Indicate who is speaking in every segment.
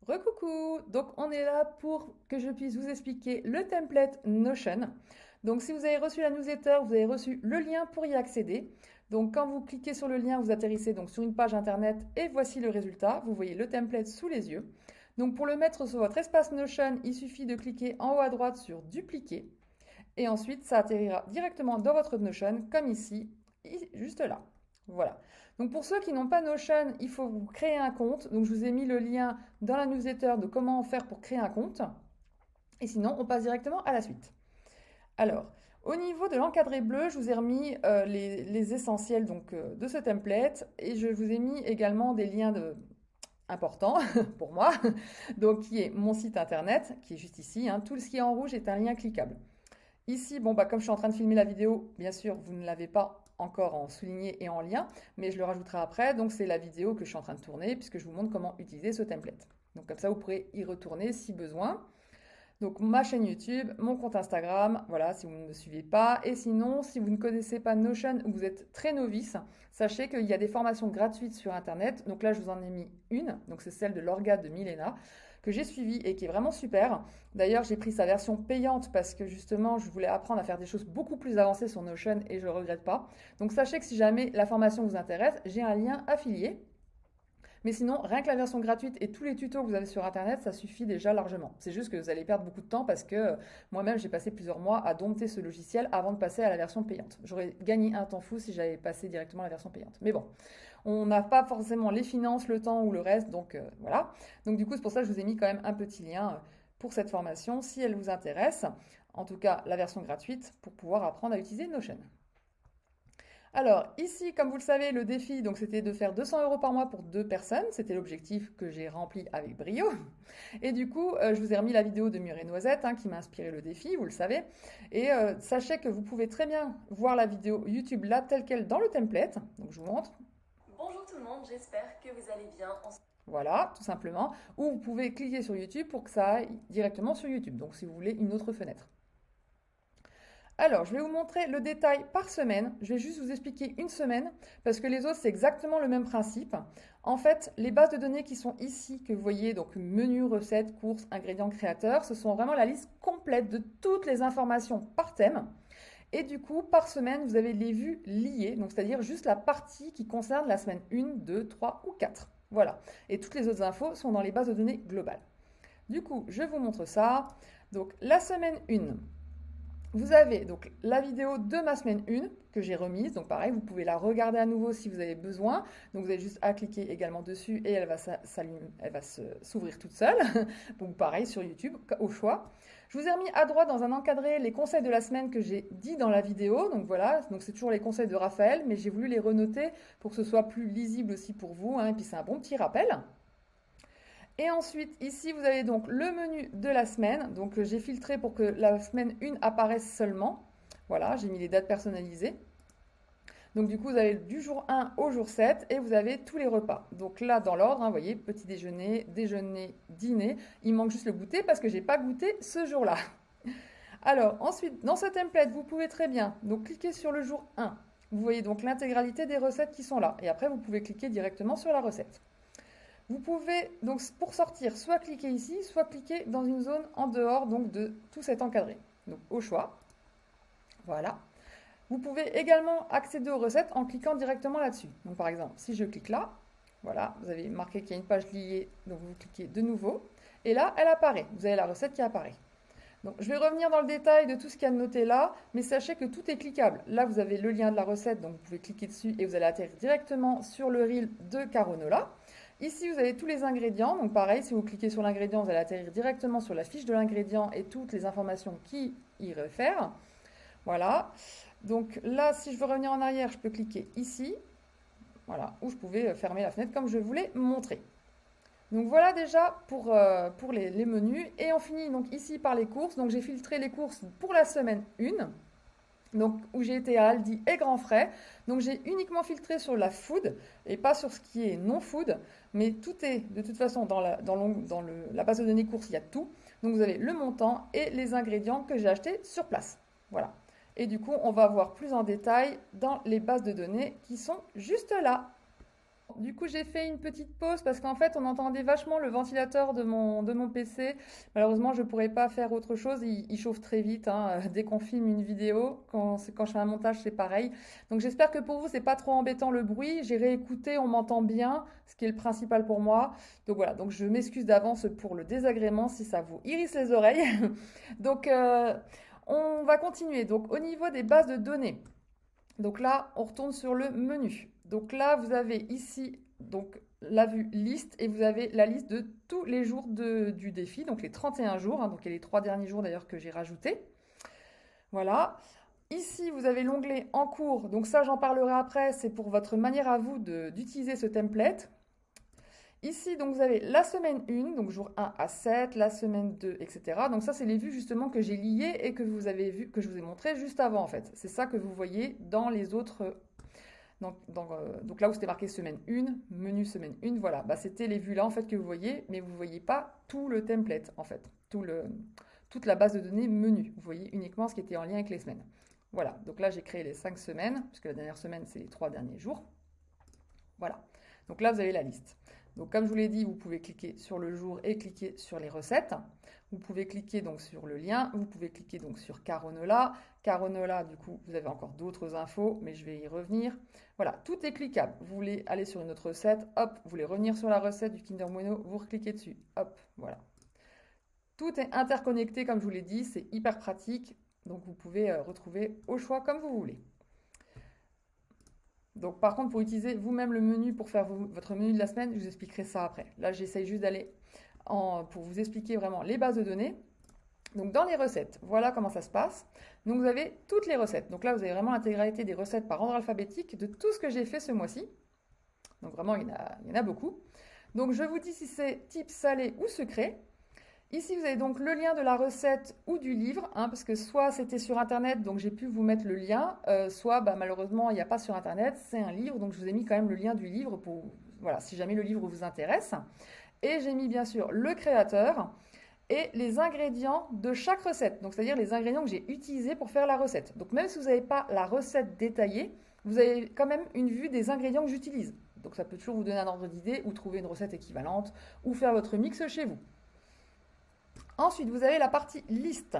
Speaker 1: Recoucou! Donc on est là pour que je puisse vous expliquer le template Notion. Donc si vous avez reçu la newsletter, vous avez reçu le lien pour y accéder. Donc quand vous cliquez sur le lien, vous atterrissez donc sur une page internet et voici le résultat. Vous voyez le template sous les yeux. Donc pour le mettre sur votre espace Notion, il suffit de cliquer en haut à droite sur dupliquer et ensuite ça atterrira directement dans votre Notion comme ici, juste là. Voilà. Donc pour ceux qui n'ont pas Notion, il faut vous créer un compte. Donc je vous ai mis le lien dans la newsletter de comment faire pour créer un compte. Et sinon, on passe directement à la suite. Alors, au niveau de l'encadré bleu, je vous ai remis les essentiels de ce template et je vous ai mis également des liens importants pour moi, donc qui est mon site internet, qui est juste ici. Tout ce qui est en rouge est un lien cliquable. Ici, bon, comme je suis en train de filmer la vidéo, bien sûr, vous ne l'avez pas encore en souligné et en lien, mais je le rajouterai après. Donc, c'est la vidéo que je suis en train de tourner puisque je vous montre comment utiliser ce template. Donc, comme ça, vous pourrez y retourner si besoin. Donc, ma chaîne YouTube, mon compte Instagram, voilà, si vous ne me suivez pas. Et sinon, si vous ne connaissez pas Notion ou vous êtes très novice, sachez qu'il y a des formations gratuites sur Internet. Donc là, je vous en ai mis une. Donc, c'est celle de l'orga de Milena que j'ai suivie et qui est vraiment super. D'ailleurs, j'ai pris sa version payante parce que justement, je voulais apprendre à faire des choses beaucoup plus avancées sur Notion et je ne regrette pas. Donc, sachez que si jamais la formation vous intéresse, j'ai un lien affilié. Mais sinon, rien que la version gratuite et tous les tutos que vous avez sur Internet, ça suffit déjà largement. C'est juste que vous allez perdre beaucoup de temps parce que moi-même, j'ai passé plusieurs mois à dompter ce logiciel avant de passer à la version payante. J'aurais gagné un temps fou si j'avais passé directement à la version payante. Mais bon, on n'a pas forcément les finances, le temps ou le reste, donc voilà. Donc du coup, c'est pour ça que je vous ai mis quand même un petit lien pour cette formation si elle vous intéresse. En tout cas, la version gratuite pour pouvoir apprendre à utiliser Notion. Alors ici, comme vous le savez, le défi, donc c'était de faire 200 € par mois pour 2 personnes. C'était l'objectif que j'ai rempli avec brio. Et du coup, je vous ai remis la vidéo de Mur et Noisette qui m'a inspiré le défi, vous le savez. Et sachez que vous pouvez très bien voir la vidéo YouTube là, telle qu'elle, dans le template. Donc je vous montre.
Speaker 2: Bonjour tout le monde, j'espère que vous allez bien.
Speaker 1: Voilà, tout simplement. Ou vous pouvez cliquer sur YouTube pour que ça aille directement sur YouTube. Donc si vous voulez une autre fenêtre. Alors, je vais vous montrer le détail par semaine. Je vais juste vous expliquer une semaine parce que les autres, c'est exactement le même principe. En fait, les bases de données qui sont ici, que vous voyez, donc menu, recettes, courses, ingrédients, créateurs, ce sont vraiment la liste complète de toutes les informations par thème. Et du coup, par semaine, vous avez les vues liées, donc c'est-à-dire juste la partie qui concerne la semaine 1, 2, 3 ou 4. Voilà. Et toutes les autres infos sont dans les bases de données globales. Du coup, je vous montre ça. Donc, la semaine 1. Vous avez donc la vidéo de ma semaine 1 que j'ai remise. Donc pareil, vous pouvez la regarder à nouveau si vous avez besoin. Donc vous avez juste à cliquer également dessus et elle va s'ouvrir toute seule. Donc pareil sur YouTube, au choix. Je vous ai remis à droite dans un encadré les conseils de la semaine que j'ai dit dans la vidéo. Donc voilà, donc c'est toujours les conseils de Raphaël, mais j'ai voulu les renoter pour que ce soit plus lisible aussi pour vous. Et puis c'est un bon petit rappel. Et ensuite, ici, vous avez donc le menu de la semaine. Donc, j'ai filtré pour que la semaine 1 apparaisse seulement. Voilà, j'ai mis les dates personnalisées. Donc, du coup, vous avez du jour 1 au jour 7 et vous avez tous les repas. Donc là, dans l'ordre, vous voyez, petit déjeuner, déjeuner, dîner. Il manque juste le goûter parce que je n'ai pas goûté ce jour-là. Alors, ensuite, dans ce template, vous pouvez très bien donc cliquer sur le jour 1. Vous voyez donc l'intégralité des recettes qui sont là. Et après, vous pouvez cliquer directement sur la recette. Vous pouvez, donc pour sortir, soit cliquer ici, soit cliquer dans une zone en dehors donc, de tout cet encadré. Donc au choix. Voilà. Vous pouvez également accéder aux recettes en cliquant directement là-dessus. Donc par exemple, si je clique là, voilà, vous avez marqué qu'il y a une page liée, donc vous cliquez de nouveau. Et là, elle apparaît. Vous avez la recette qui apparaît. Donc, je vais revenir dans le détail de tout ce qu'il y a de noté là, mais sachez que tout est cliquable. Là, vous avez le lien de la recette, donc vous pouvez cliquer dessus et vous allez atterrir directement sur le reel de Caronola. Ici, vous avez tous les ingrédients. Donc pareil, si vous cliquez sur l'ingrédient, vous allez atterrir directement sur la fiche de l'ingrédient et toutes les informations qui y réfèrent. Voilà. Donc là, si je veux revenir en arrière, je peux cliquer ici. Voilà, où je pouvais fermer la fenêtre comme je vous l'ai montré. Donc voilà déjà pour les menus. Et on finit donc ici par les courses. Donc j'ai filtré les courses pour la semaine 1. Donc, où j'ai été à Aldi et Grand Frais. Donc j'ai uniquement filtré sur la food et pas sur ce qui est non food. Mais tout est de toute façon dans la base de données courses, il y a tout. Donc vous avez le montant et les ingrédients que j'ai achetés sur place. Voilà. Et du coup, on va voir plus en détail dans les bases de données qui sont juste là. Du coup, j'ai fait une petite pause parce qu'en fait, on entendait vachement le ventilateur de mon PC. Malheureusement, je ne pourrais pas faire autre chose. Il chauffe très vite, hein. Dès qu'on filme une vidéo, quand je fais un montage, c'est pareil. Donc, j'espère que pour vous, c'est pas trop embêtant le bruit. J'ai réécouté, on m'entend bien, ce qui est le principal pour moi. Donc voilà, donc je m'excuse d'avance pour le désagrément si ça vous irrisse les oreilles. Donc, on va continuer. Donc, au niveau des bases de données. Donc là, on retourne sur le menu. Donc là, vous avez ici donc la vue liste et vous avez la liste de tous les jours du défi, donc les 31 jours, hein, donc il y a les 3 derniers jours d'ailleurs que j'ai rajoutés. Voilà. Ici, vous avez l'onglet en cours, donc ça j'en parlerai après, c'est pour votre manière à vous d'utiliser ce template. Ici, donc vous avez la semaine 1, donc jour 1 à 7, la semaine 2, etc. Donc ça, c'est les vues justement que j'ai liées et que vous avez vu, que je vous ai montré juste avant en fait. C'est ça que vous voyez dans les autres. Donc là où c'était marqué semaine 1, menu semaine 1, voilà. Bah, c'était les vues là en fait que vous voyez, mais vous ne voyez pas tout le template en fait, toute la base de données menu. Vous voyez uniquement ce qui était en lien avec les semaines. Voilà, donc là j'ai créé les 5 semaines, puisque la dernière semaine c'est les 3 derniers jours. Voilà, donc là vous avez la liste. Donc comme je vous l'ai dit, vous pouvez cliquer sur le jour et cliquer sur les recettes. Vous pouvez cliquer donc sur le lien, vous pouvez cliquer donc sur Caronola. Caronola, du coup, vous avez encore d'autres infos, mais je vais y revenir. Voilà, tout est cliquable. Vous voulez aller sur une autre recette, hop, vous voulez revenir sur la recette du Kinder Bueno, vous recliquez dessus, hop, voilà. Tout est interconnecté, comme je vous l'ai dit, c'est hyper pratique. Donc vous pouvez retrouver au choix comme vous voulez. Donc par contre, pour utiliser vous-même le menu pour faire votre menu de la semaine, je vous expliquerai ça après. Là, j'essaye juste d'aller pour vous expliquer vraiment les bases de données. Donc dans les recettes, voilà comment ça se passe. Donc vous avez toutes les recettes. Donc là, vous avez vraiment l'intégralité des recettes par ordre alphabétique de tout ce que j'ai fait ce mois-ci. Donc vraiment, il y en a beaucoup. Donc je vous dis si c'est type salé ou sucré. Ici, vous avez donc le lien de la recette ou du livre, hein, parce que soit c'était sur Internet, donc j'ai pu vous mettre le lien, soit bah, malheureusement, il n'y a pas sur Internet, c'est un livre, donc je vous ai mis quand même le lien du livre pour, voilà, si jamais le livre vous intéresse. Et j'ai mis bien sûr le créateur et les ingrédients de chaque recette, donc c'est-à-dire les ingrédients que j'ai utilisés pour faire la recette. Donc même si vous n'avez pas la recette détaillée, vous avez quand même une vue des ingrédients que j'utilise. Donc ça peut toujours vous donner un ordre d'idée ou trouver une recette équivalente ou faire votre mix chez vous. Ensuite, vous avez la partie liste.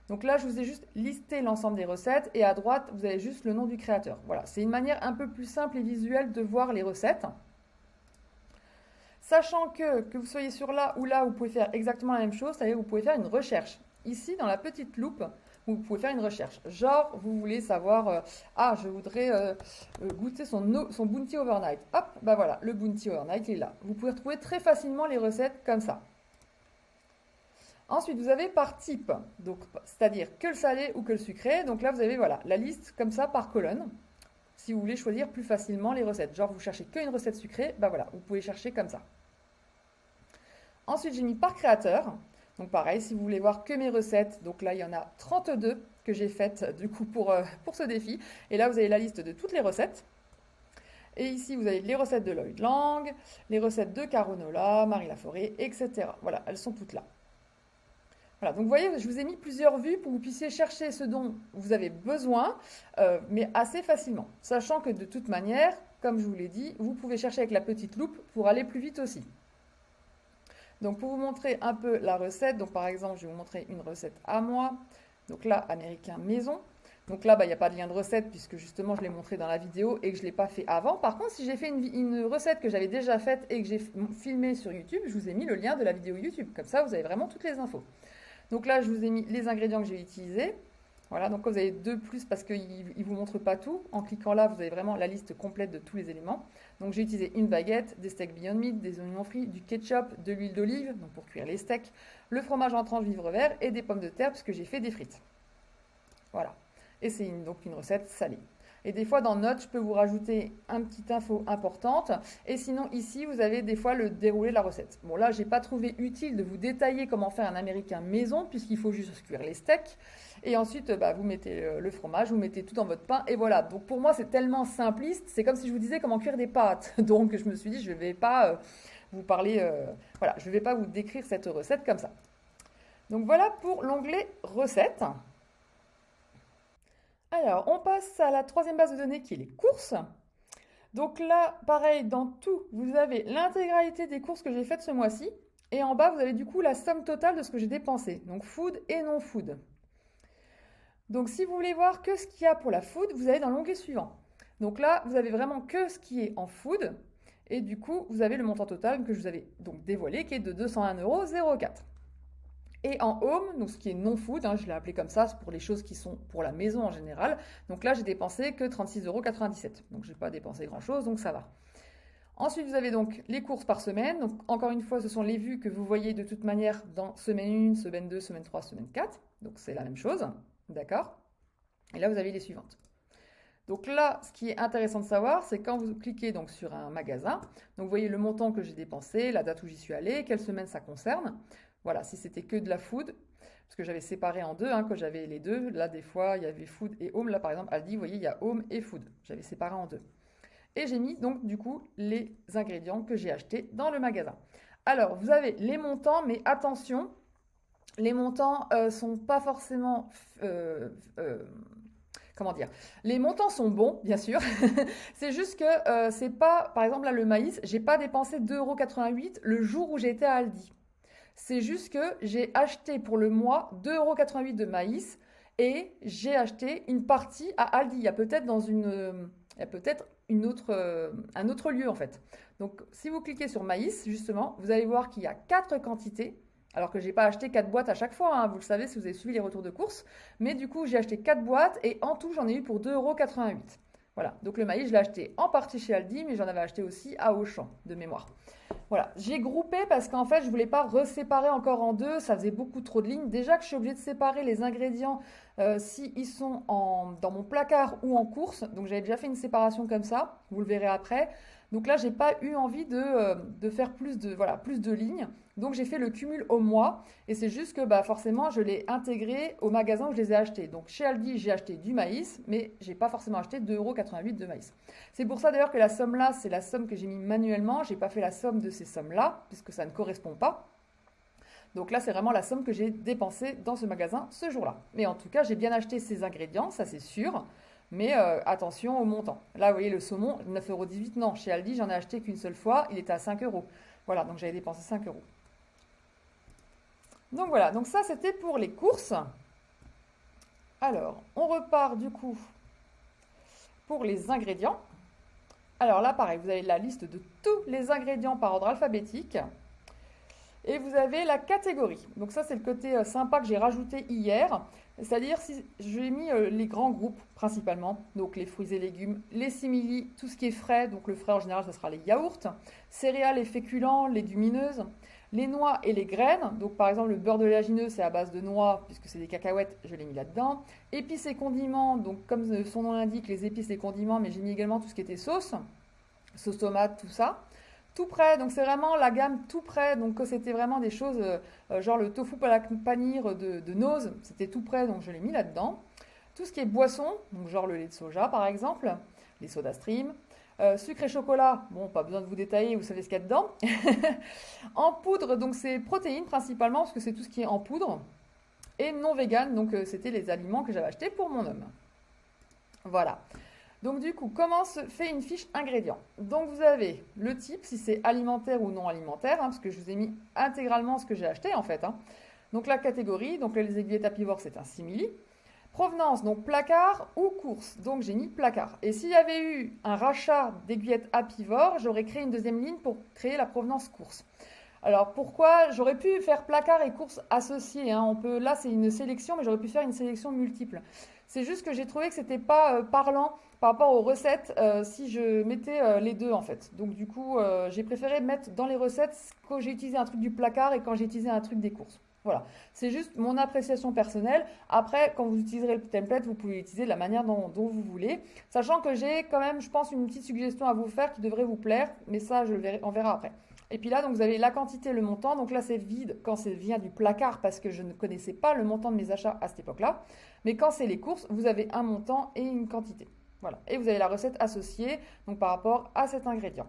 Speaker 1: Donc là, je vous ai juste listé l'ensemble des recettes et à droite, vous avez juste le nom du créateur. Voilà, c'est une manière un peu plus simple et visuelle de voir les recettes. Sachant que vous soyez sur là ou là, vous pouvez faire exactement la même chose, c'est-à-dire vous pouvez faire une recherche. Ici, dans la petite loupe, vous pouvez faire une recherche. Genre, vous voulez savoir, je voudrais goûter son Bounty Overnight. Hop, bah voilà, le Bounty Overnight il est là. Vous pouvez retrouver très facilement les recettes comme ça. Ensuite, vous avez par type, donc c'est-à-dire que le salé ou que le sucré. Donc là, vous avez voilà, la liste comme ça par colonne. Si vous voulez choisir plus facilement les recettes. Genre, vous cherchez qu'une recette sucrée, bah voilà, vous pouvez chercher comme ça. Ensuite, j'ai mis par créateur. Donc pareil, si vous voulez voir que mes recettes, donc là, il y en a 32 que j'ai faites du coup pour ce défi. Et là, vous avez la liste de toutes les recettes. Et ici, vous avez les recettes de Lloyd Lang, les recettes de Caronola, Marie Laforêt, etc. Voilà, elles sont toutes là. Voilà, donc vous voyez, je vous ai mis plusieurs vues pour que vous puissiez chercher ce dont vous avez besoin, mais assez facilement. Sachant que de toute manière, comme je vous l'ai dit, vous pouvez chercher avec la petite loupe pour aller plus vite aussi. Donc pour vous montrer un peu la recette, donc par exemple, je vais vous montrer une recette à moi. Donc là, américain maison. Donc là, il n'y a pas de lien de recette puisque justement, je l'ai montré dans la vidéo et que je ne l'ai pas fait avant. Par contre, si j'ai fait une recette que j'avais déjà faite et que j'ai filmée sur YouTube, je vous ai mis le lien de la vidéo YouTube. Comme ça, vous avez vraiment toutes les infos. Donc là, je vous ai mis les ingrédients que j'ai utilisés. Voilà, donc vous avez 2 plus parce qu'il ne vous montre pas tout. En cliquant là, vous avez vraiment la liste complète de tous les éléments. Donc j'ai utilisé une baguette, des steaks Beyond Meat, des oignons frits, du ketchup, de l'huile d'olive, donc pour cuire les steaks, le fromage en tranches vivre vert et des pommes de terre parce que j'ai fait des frites. Voilà. Et c'est donc une recette salée. Et des fois, dans Notes, je peux vous rajouter une petite info importante. Et sinon, ici, vous avez des fois le déroulé de la recette. Bon, là, je n'ai pas trouvé utile de vous détailler comment faire un américain maison, puisqu'il faut juste cuire les steaks. Et ensuite, vous mettez le fromage, vous mettez tout dans votre pain, et voilà. Donc, pour moi, c'est tellement simpliste. C'est comme si je vous disais comment cuire des pâtes. Donc, je me suis dit, je ne vais pas vous parler... voilà, je ne vais pas vous décrire cette recette comme ça. Donc, voilà pour l'onglet recettes. Alors, on passe à la troisième base de données qui est les courses. Donc là, pareil, dans tout, vous avez l'intégralité des courses que j'ai faites ce mois-ci. Et en bas, vous avez du coup la somme totale de ce que j'ai dépensé. Donc food et non food. Donc si vous voulez voir que ce qu'il y a pour la food, vous allez dans l'onglet suivant. Donc là, vous avez vraiment que ce qui est en food. Et du coup, vous avez le montant total que je vous avais donc dévoilé, qui est de 201,04 €. Et en home, donc ce qui est non food, je l'ai appelé comme ça, c'est pour les choses qui sont pour la maison en général. Donc là, j'ai dépensé que 36,97 €. Donc je n'ai pas dépensé grand-chose, donc ça va. Ensuite, vous avez donc les courses par semaine. Donc encore une fois, ce sont les vues que vous voyez de toute manière dans semaine 1, semaine 2, semaine 3, semaine 4. Donc c'est la même chose, d'accord? Et là, vous avez les suivantes. Donc là, ce qui est intéressant de savoir, c'est quand vous cliquez donc sur un magasin, donc vous voyez le montant que j'ai dépensé, la date où j'y suis allée, quelle semaine ça concerne. Voilà, si c'était que de la food, parce que j'avais séparé en deux, quand j'avais les deux, là des fois il y avait food et home, là par exemple Aldi, vous voyez il y a home et food, j'avais séparé en deux. Et j'ai mis donc du coup les ingrédients que j'ai achetés dans le magasin. Alors vous avez les montants, mais attention, les montants sont pas forcément... comment dire? Les montants sont bons, bien sûr. C'est juste que c'est pas, par exemple là le maïs, j'ai pas dépensé 2,88 € le jour où j'étais à Aldi. C'est juste que j'ai acheté pour le mois 2,88 € de maïs et j'ai acheté une partie à Aldi. Il y a peut-être un autre lieu en fait. Donc si vous cliquez sur maïs, justement, vous allez voir qu'il y a 4 quantités. Alors que j'ai pas acheté 4 boîtes à chaque fois, vous le savez si vous avez suivi les retours de course. Mais du coup, j'ai acheté 4 boîtes et en tout, j'en ai eu pour 2,88 €. Voilà, donc le maïs, je l'ai acheté en partie chez Aldi, mais j'en avais acheté aussi à Auchan, de mémoire. Voilà, j'ai groupé parce qu'en fait, je voulais pas reséparer encore en deux, ça faisait beaucoup trop de lignes. Déjà que je suis obligée de séparer les ingrédients s'ils sont dans mon placard ou en course. Donc j'avais déjà fait une séparation comme ça, vous le verrez après. Donc là, j'ai pas eu envie de faire plus de lignes. Donc j'ai fait le cumul au mois et c'est juste que forcément je l'ai intégré au magasin où je les ai achetés. Donc chez Aldi j'ai acheté du maïs mais j'ai pas forcément acheté 2,88 € de maïs. C'est pour ça d'ailleurs que la somme là c'est la somme que j'ai mis manuellement. J'ai pas fait la somme de ces sommes là puisque ça ne correspond pas. Donc là c'est vraiment la somme que j'ai dépensée dans ce magasin ce jour-là. Mais en tout cas j'ai bien acheté ces ingrédients, ça c'est sûr. Mais attention au montant. Là, vous voyez le saumon, 9,18 €. Non, chez Aldi, j'en ai acheté qu'une seule fois, il était à 5 €. Voilà, donc j'avais dépensé 5 €. Donc voilà, donc ça c'était pour les courses. Alors, on repart du coup pour les ingrédients. Alors là, pareil, vous avez la liste de tous les ingrédients par ordre alphabétique. Et vous avez la catégorie. Donc ça, c'est le côté sympa que j'ai rajouté hier. C'est-à-dire, si j'ai mis les grands groupes principalement, donc les fruits et légumes, les simili, tout ce qui est frais, donc le frais en général, ce sera les yaourts, céréales et féculents, légumineuses, les noix et les graines. Donc par exemple, le beurre d'oléagineux, c'est à base de noix, puisque c'est des cacahuètes, je l'ai mis là-dedans. Épices et condiments, donc comme son nom l'indique, les épices et condiments, mais j'ai mis également tout ce qui était sauce tomate, tout ça. Tout prêt, donc c'est vraiment la gamme tout prêt, donc c'était vraiment des choses genre le tofu panir de Noz, c'était tout prêt, donc je l'ai mis là-dedans. Tout ce qui est boisson, donc genre le lait de soja par exemple, les soda stream, sucre et chocolat, bon pas besoin de vous détailler, vous savez ce qu'il y a dedans. En poudre, donc c'est protéines principalement, parce que c'est tout ce qui est en poudre. Et non vegan, donc c'était les aliments que j'avais achetés pour mon homme. Voilà. Donc du coup, comment se fait une fiche ingrédients? Donc vous avez le type, si c'est alimentaire ou non alimentaire, parce que je vous ai mis intégralement ce que j'ai acheté en fait. Donc la catégorie, donc les aiguillettes apivores, c'est un simili. Provenance, donc placard ou course. Donc j'ai mis placard. Et s'il y avait eu un rachat d'aiguillettes apivores, j'aurais créé une deuxième ligne pour créer la provenance course. Alors pourquoi? J'aurais pu faire placard et course associés. Là c'est une sélection, mais j'aurais pu faire une sélection multiple. C'est juste que j'ai trouvé que c'était pas parlant par rapport aux recettes si je mettais les deux en fait. Donc du coup, j'ai préféré mettre dans les recettes quand j'ai utilisé un truc du placard et quand j'ai utilisé un truc des courses. Voilà, c'est juste mon appréciation personnelle. Après, quand vous utiliserez le template, vous pouvez l'utiliser de la manière dont vous voulez. Sachant que j'ai quand même, je pense, une petite suggestion à vous faire qui devrait vous plaire. Mais ça, on verra après. Et puis là, donc, vous avez la quantité, le montant. Donc là, c'est vide quand ça vient du placard parce que je ne connaissais pas le montant de mes achats à cette époque-là. Mais quand c'est les courses, vous avez un montant et une quantité. Voilà. Et vous avez la recette associée donc par rapport à cet ingrédient.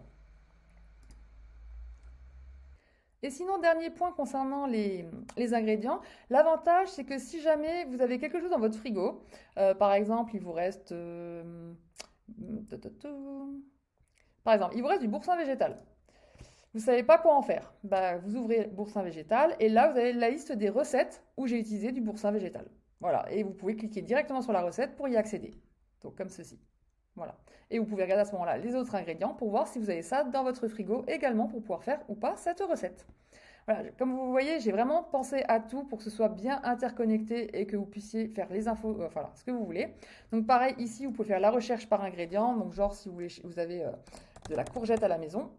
Speaker 1: Et sinon, dernier point concernant les ingrédients, l'avantage c'est que si jamais vous avez quelque chose dans votre frigo, par exemple il vous reste Par exemple, il vous reste du boursin végétal. Vous ne savez pas quoi en faire. Bah, vous ouvrez boursin végétal et là, vous avez la liste des recettes où j'ai utilisé du boursin végétal. Voilà, et vous pouvez cliquer directement sur la recette pour y accéder. Donc comme ceci. Voilà. Et vous pouvez regarder à ce moment-là les autres ingrédients pour voir si vous avez ça dans votre frigo également pour pouvoir faire ou pas cette recette. Voilà, comme vous voyez, j'ai vraiment pensé à tout pour que ce soit bien interconnecté et que vous puissiez faire les infos, voilà, ce que vous voulez. Donc pareil, ici, vous pouvez faire la recherche par ingrédient. Donc genre, si vous avez de la courgette à la maison,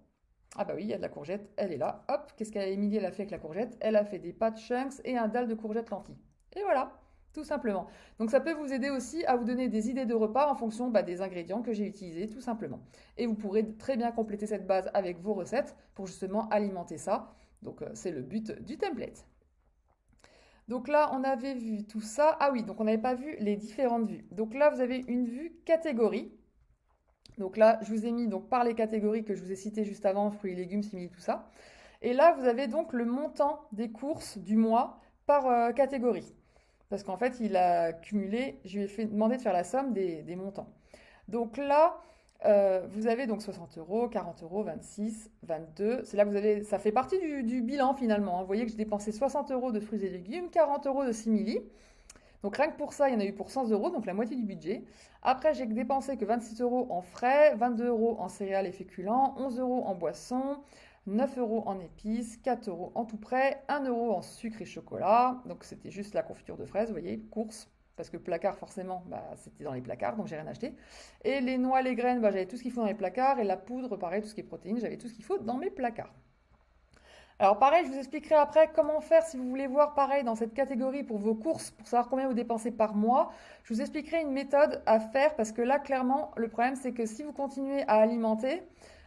Speaker 1: ah bah oui, il y a de la courgette, elle est là. Hop, qu'est-ce qu'Émilie a fait avec la courgette? Elle a fait des pâtes chunks et un dalle de courgettes lentilles. Et voilà, tout simplement. Donc ça peut vous aider aussi à vous donner des idées de repas en fonction des ingrédients que j'ai utilisés, tout simplement. Et vous pourrez très bien compléter cette base avec vos recettes pour justement alimenter ça. Donc c'est le but du template. Donc là, on avait vu tout ça. Ah oui, donc on n'avait pas vu les différentes vues. Donc là, vous avez une vue catégorie. Donc là, je vous ai mis donc par les catégories que je vous ai citées juste avant, fruits et légumes, simili, tout ça. Et là, vous avez donc le montant des courses du mois par catégorie. Parce qu'en fait, il a cumulé, je lui ai demandé de faire la somme des montants. Donc là, vous avez donc 60 euros, 40 euros, 26, 22. C'est là que vous avez, ça fait partie du bilan finalement, hein. Vous voyez que j'ai dépensé 60 euros de fruits et légumes, 40 euros de simili. Donc rien que pour ça, il y en a eu pour 100 euros, donc la moitié du budget. Après, j'ai dépensé que 26 euros en frais, 22 euros en céréales et féculents, 11 euros en boissons, 9 euros en épices, 4 euros en tout prêt, 1 euro en sucre et chocolat. Donc c'était juste la confiture de fraises, vous voyez, course. Parce que placard, forcément, c'était dans les placards, donc j'ai rien acheté. Et les noix, les graines, j'avais tout ce qu'il faut dans les placards. Et la poudre, pareil, tout ce qui est protéines, j'avais tout ce qu'il faut dans mes placards. Alors pareil, je vous expliquerai après comment faire si vous voulez voir pareil dans cette catégorie pour vos courses, pour savoir combien vous dépensez par mois. Je vous expliquerai une méthode à faire parce que là, clairement, le problème, c'est que si vous continuez à alimenter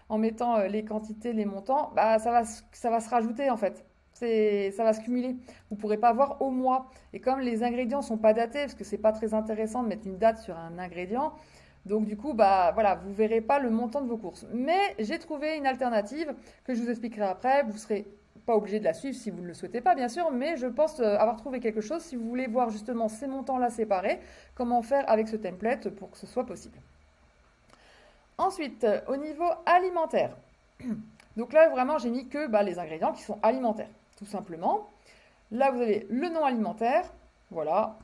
Speaker 1: en mettant les quantités, les montants, ça va se rajouter en fait. Ça va se cumuler. Vous ne pourrez pas voir au mois. Et comme les ingrédients ne sont pas datés, parce que c'est pas très intéressant de mettre une date sur un ingrédient, donc du coup, voilà, vous ne verrez pas le montant de vos courses. Mais j'ai trouvé une alternative que je vous expliquerai après. Vous serez pas obligé de la suivre si vous ne le souhaitez pas, bien sûr, mais je pense avoir trouvé quelque chose si vous voulez voir justement ces montants-là séparés, comment faire avec ce template pour que ce soit possible. Ensuite, au niveau alimentaire. Donc là, vraiment, j'ai mis que les ingrédients qui sont alimentaires, tout simplement. Là, vous avez le nom alimentaire, voilà.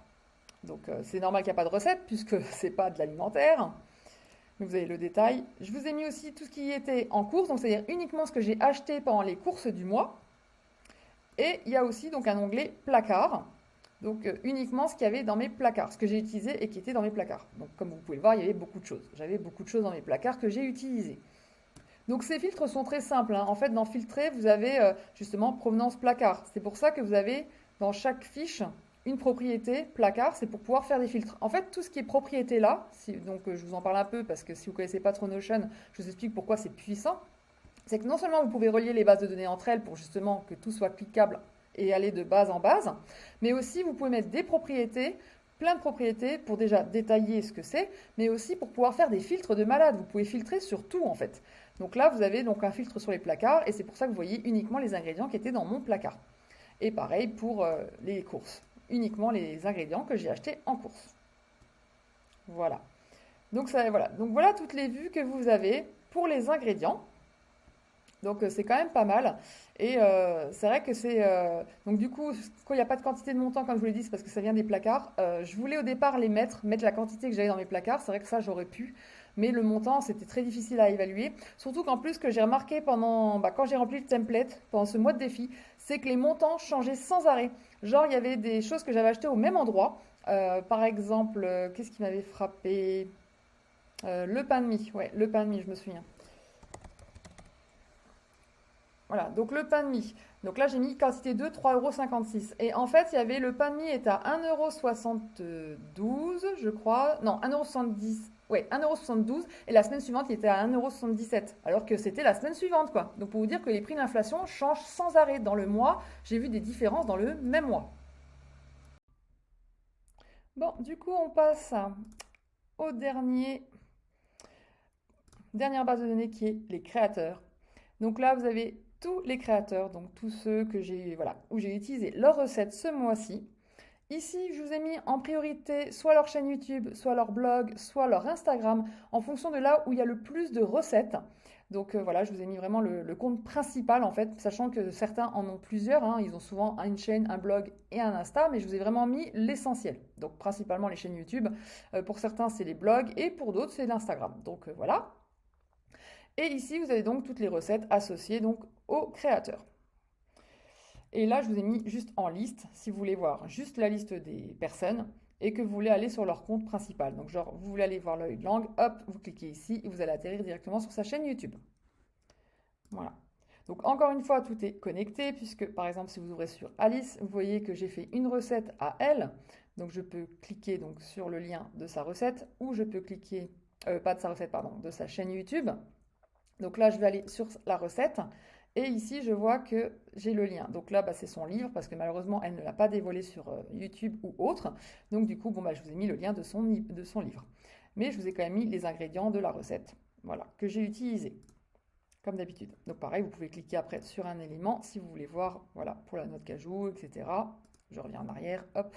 Speaker 1: Donc c'est normal qu'il n'y a pas de recette puisque c'est pas de l'alimentaire. Mais vous avez le détail. Je vous ai mis aussi tout ce qui était en course, donc c'est-à-dire uniquement ce que j'ai acheté pendant les courses du mois. Et il y a aussi donc un onglet placard, donc uniquement ce qu'il y avait dans mes placards, ce que j'ai utilisé et qui était dans mes placards. Donc comme vous pouvez le voir, il y avait beaucoup de choses. J'avais beaucoup de choses dans mes placards que j'ai utilisées. Donc ces filtres sont très simples, hein. En fait, dans filtrer, vous avez justement provenance placard. C'est pour ça que vous avez dans chaque fiche une propriété placard, c'est pour pouvoir faire des filtres. En fait, tout ce qui est propriété là, donc je vous en parle un peu parce que si vous ne connaissez pas trop Notion, je vous explique pourquoi c'est puissant. C'est que non seulement vous pouvez relier les bases de données entre elles pour justement que tout soit cliquable et aller de base en base, mais aussi vous pouvez mettre des propriétés, plein de propriétés pour déjà détailler ce que c'est, mais aussi pour pouvoir faire des filtres de malade. Vous pouvez filtrer sur tout en fait. Donc là, vous avez donc un filtre sur les placards et c'est pour ça que vous voyez uniquement les ingrédients qui étaient dans mon placard. Et pareil pour les courses, uniquement les ingrédients que j'ai achetés en course. Voilà. Donc voilà toutes les vues que vous avez pour les ingrédients. Donc c'est quand même pas mal. Et c'est vrai que c'est... donc du coup, quand il n'y a pas de quantité de montant, comme je vous l'ai dit, c'est parce que ça vient des placards. Je voulais au départ mettre la quantité que j'avais dans mes placards. C'est vrai que ça, j'aurais pu. Mais le montant, c'était très difficile à évaluer. Surtout qu'en plus, que j'ai remarqué quand j'ai rempli le template, pendant ce mois de défi, c'est que les montants changeaient sans arrêt. Genre, il y avait des choses que j'avais achetées au même endroit. Par exemple, qu'est-ce qui m'avait frappé? Le pain de mie. Ouais, le pain de mie, je me souviens. Voilà, donc le pain de mie. Donc là, j'ai mis quantité 2, 3,56 €. Et en fait, il y avait le pain de mie est à 1,72 €, je crois. Non, 1,70 €. Ouais, 1,72 €. Et la semaine suivante, il était à 1,77 €. Alors que c'était la semaine suivante, quoi. Donc pour vous dire que les prix de l'inflation changent sans arrêt. Dans le mois, j'ai vu des différences dans le même mois. Bon, du coup, on passe au dernière base de données qui est les créateurs. Donc là, vous avez tous les créateurs, donc tous ceux que j'ai, voilà, où j'ai utilisé leurs recettes ce mois-ci. Ici, je vous ai mis en priorité soit leur chaîne YouTube, soit leur blog, soit leur Instagram, en fonction de là où il y a le plus de recettes. Donc voilà, je vous ai mis vraiment le compte principal en fait, sachant que certains en ont plusieurs, hein. Ils ont souvent une chaîne, un blog et un Insta, mais je vous ai vraiment mis l'essentiel. Donc principalement les chaînes YouTube. Pour certains, c'est les blogs et pour d'autres, c'est l'Instagram. Donc voilà. Et ici, vous avez donc toutes les recettes associées donc aux créateurs. Et là, je vous ai mis juste en liste, si vous voulez voir juste la liste des personnes et que vous voulez aller sur leur compte principal. Donc genre, vous voulez aller voir l'œil de langue, hop, vous cliquez ici et vous allez atterrir directement sur sa chaîne YouTube. Voilà. Donc encore une fois, tout est connecté puisque par exemple, si vous ouvrez sur Alice, vous voyez que j'ai fait une recette à elle. Donc je peux cliquer donc sur le lien de sa recette ou je peux cliquer, pas de sa recette, pardon, de sa chaîne YouTube. Donc là, je vais aller sur la recette. Et ici, je vois que j'ai le lien. Donc là, c'est son livre parce que malheureusement, elle ne l'a pas dévoilé sur YouTube ou autre. Donc du coup, je vous ai mis le lien de son livre. Mais je vous ai quand même mis les ingrédients de la recette, voilà, que j'ai utilisé, comme d'habitude. Donc pareil, vous pouvez cliquer après sur un élément si vous voulez voir, voilà, pour la noix de cajou, etc. Je reviens en arrière, hop.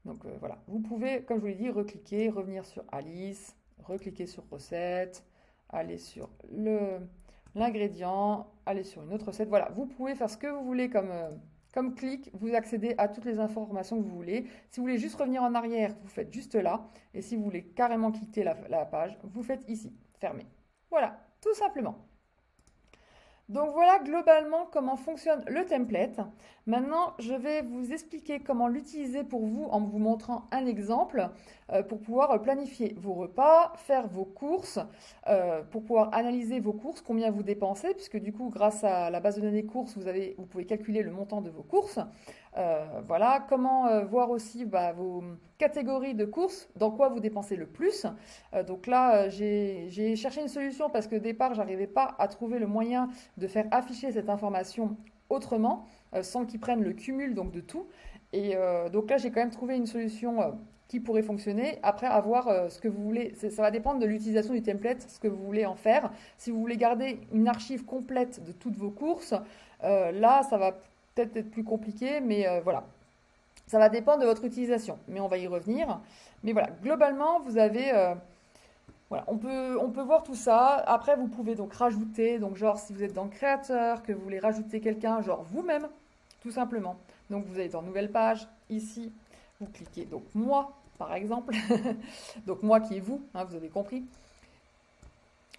Speaker 1: Donc voilà, vous pouvez, comme je vous l'ai dit, recliquer, revenir sur Alice, recliquer sur recette, aller sur l'ingrédient, aller sur une autre recette. Voilà, vous pouvez faire ce que vous voulez comme clic, vous accédez à toutes les informations que vous voulez. Si vous voulez juste revenir en arrière, vous faites juste là. Et si vous voulez carrément quitter la page, vous faites ici, fermer. Voilà, tout simplement. Donc voilà globalement comment fonctionne le template. Maintenant, je vais vous expliquer comment l'utiliser pour vous en vous montrant un exemple pour pouvoir planifier vos repas, faire vos courses, pour pouvoir analyser vos courses, combien vous dépensez, puisque du coup, grâce à la base de données courses, vous pouvez calculer le montant de vos courses. Voilà, comment voir aussi vos catégories de courses, dans quoi vous dépensez le plus. Donc là, j'ai cherché une solution parce que au départ, j'arrivais pas à trouver le moyen de faire afficher cette information autrement, sans qu'ils prennent le cumul donc, de tout. Et donc là, j'ai quand même trouvé une solution qui pourrait fonctionner. Après, à voir ce que vous voulez. Ça va dépendre de l'utilisation du template, ce que vous voulez en faire. Si vous voulez garder une archive complète de toutes vos courses, là, ça va peut-être être plus compliqué, mais voilà. Ça va dépendre de votre utilisation, mais on va y revenir. Mais voilà, globalement, vous avez... voilà, on peut voir tout ça. Après, vous pouvez donc rajouter, donc genre si vous êtes dans le créateur, que vous voulez rajouter quelqu'un, genre vous-même, tout simplement. Donc vous allez dans Nouvelle page, ici, vous cliquez donc moi, par exemple. Donc moi qui est vous, hein, vous avez compris.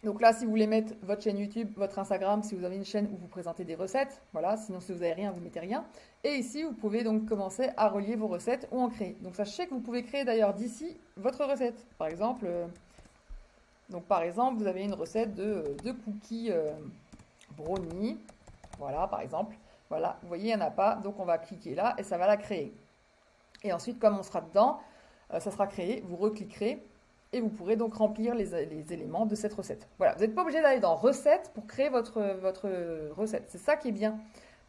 Speaker 1: Donc là, si vous voulez mettre votre chaîne YouTube, votre Instagram, si vous avez une chaîne où vous présentez des recettes, voilà, sinon si vous n'avez rien, vous mettez rien. Et ici, vous pouvez donc commencer à relier vos recettes ou en créer. Donc sachez que vous pouvez créer d'ailleurs d'ici votre recette. Par exemple, vous avez une recette de cookies brownie. Voilà, par exemple. Voilà, vous voyez, il n'y en a pas. Donc on va cliquer là et ça va la créer. Et ensuite, comme on sera dedans, ça sera créé. Vous recliquerez. Et vous pourrez donc remplir les éléments de cette recette. Voilà, vous n'êtes pas obligé d'aller dans recette pour créer votre recette. C'est ça qui est bien.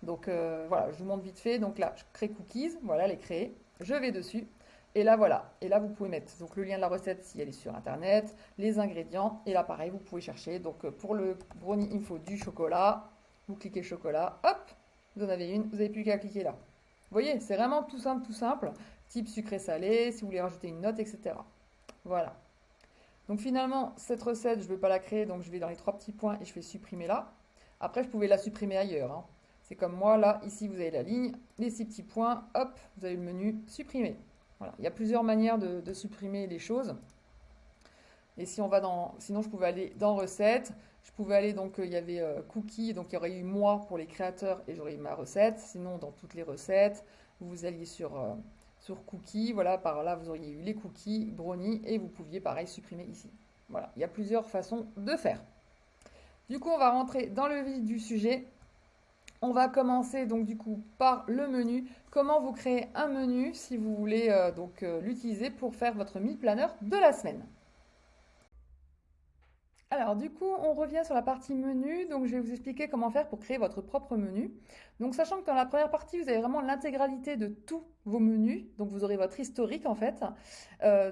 Speaker 1: Donc voilà, je vous montre vite fait. Donc là, je crée cookies. Voilà, elle est créée. Je vais dessus. Et là, voilà. Et là, vous pouvez mettre donc, le lien de la recette si elle est sur Internet, les ingrédients. Et là, pareil, vous pouvez chercher. Donc pour le brownie, il me faut du chocolat. Vous cliquez chocolat. Hop, vous en avez une. Vous n'avez plus qu'à cliquer là. Vous voyez, c'est vraiment tout simple, tout simple. Type sucré-salé, si vous voulez rajouter une note, etc. Voilà. Donc finalement, cette recette, je ne veux pas la créer, donc je vais dans les 3 petits points et je fais supprimer là. Après, je pouvais la supprimer ailleurs, hein. C'est comme moi, là, ici, vous avez la ligne, les 6 petits points, hop, vous avez le menu supprimer. Voilà. Il y a plusieurs manières de supprimer les choses. Et si on va sinon, je pouvais aller dans recette. Je pouvais aller, donc, il y avait cookies, donc il y aurait eu moi pour les créateurs et j'aurais eu ma recette. Sinon, dans toutes les recettes, vous alliez sur cookies, voilà, par là vous auriez eu les cookies, brownie, et vous pouviez pareil supprimer ici. Voilà, il y a plusieurs façons de faire. Du coup, on va rentrer dans le vif du sujet. On va commencer donc du coup par le menu. Comment vous créez un menu si vous voulez l'utiliser pour faire votre meal planner de la semaine. Alors du coup, on revient sur la partie menu, donc je vais vous expliquer comment faire pour créer votre propre menu. Donc sachant que dans la première partie, vous avez vraiment l'intégralité de tous vos menus, donc vous aurez votre historique en fait.